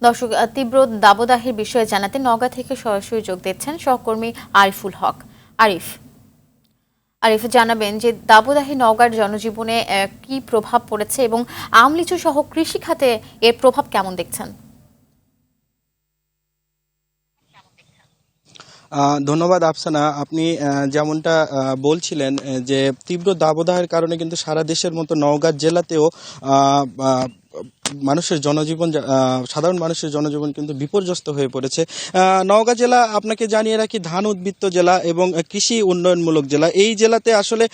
দর্শক, তীব্র দাবদাহের বিষয়ে জানাতে নওগাঁ থেকে সরাসরি যোগ দিচ্ছেন সহকর্মী আরিফুল হক। আরিফ আরিফ জানাবেন যে দাবদাহে নওগাঁর জনজীবনে কি প্রভাব পড়েছে এবং আম লিচু সহ কৃষি খাতে এর প্রভাব কেমন দেখছেন? ধন্যবাদ আফসানা। আপনি যেমনটা বলছিলেন যে তীব্র দাবদাহের কারণে কিন্তু সারা দেশের মতো নওগাঁ জেলাতেও আহ, আহ, মানুষের জনজীবন সাধারণ মানুষের জনজীবন কিন্তু বিপর্যস্ত হয়ে পড়েছে। নওগাঁ জেলা, আপনাকে জানিয়ে রাখি, ধান উদ্বৃত্ত জেলা এবং কৃষি উন্নয়নমূলক জেলা। এই জেলাতে আসলে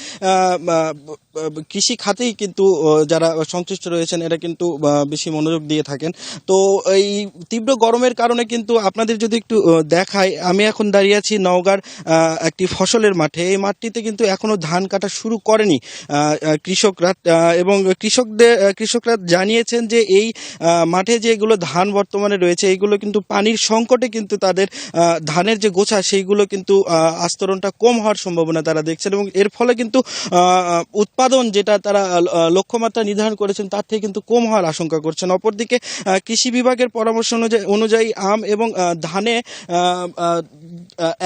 কৃষি খাতেই কিন্তু যারা সংশ্লিষ্ট রয়েছেন এরা কিন্তু বেশি মনোযোগ দিয়ে থাকেন। তো এই তীব্র গরমের কারণে কিন্তু আপনাদের যদি একটু দেখাই, আমি এখন দাঁড়িয়ে আছি নওগাঁর একটি ফসলের মাঠে। এই মাঠটিতে কিন্তু এখনো ধান কাটা শুরু করেনি কৃষকরা, এবং কৃষকরা জানিয়েছেন যে এই মাঠে যেগুলো ধান বর্তমানে রয়েছে এইগুলো কিন্তু পানির সংকটে কিন্তু তাদের ধানের যে গোছা সেইগুলো কিন্তু আস্তরণটা কম হওয়ার সম্ভাবনা তারা দেখছেন, এবং এর ফলে কিন্তু উৎপাদন যেটা তারা লক্ষ্যমাত্রা নির্ধারণ করেছেন তার থেকে কিন্তু কম হওয়ার আশঙ্কা করছেন। অপরদিকে কৃষি বিভাগের পরামর্শ অনুযায়ী আম এবং ধানে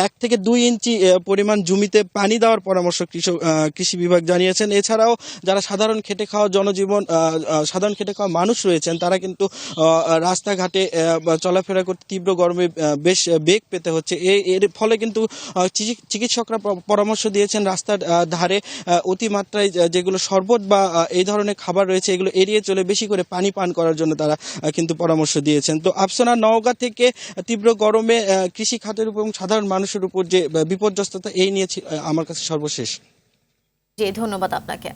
1 থেকে 2 ইঞ্চি পরিমাণ জমিতে পানি দেওয়ার পরামর্শ কৃষি বিভাগ জানিয়েছেন। এছাড়াও যারা সাধারণ খেটে খাওয়া মানুষ রয়েছেন তারা কিন্তু রাস্তাঘাটে চলাফেরা করতে তীব্র গরমে বেশ বেগ পেতে হচ্ছে। এর ফলে কিন্তু চিকিৎসকরা পরামর্শ দিয়েছেন রাস্তার ধারে অতিমাত্রায় যেগুলো শরবত বা এই ধরনের খাবার রয়েছে এগুলো এড়িয়ে চলে বেশি করে পানি পান করার জন্য তারা কিন্তু পরামর্শ দিয়েছেন। তো আফসানা, নওগাঁ থেকে তীব্র গরমে কৃষি খাতের উপর এবং সাধারণ মানুষের উপর যে বিপর্যস্ততা, এই নিয়ে আমার কাছে সর্বশেষ। জি, ধন্যবাদ আপনাকে।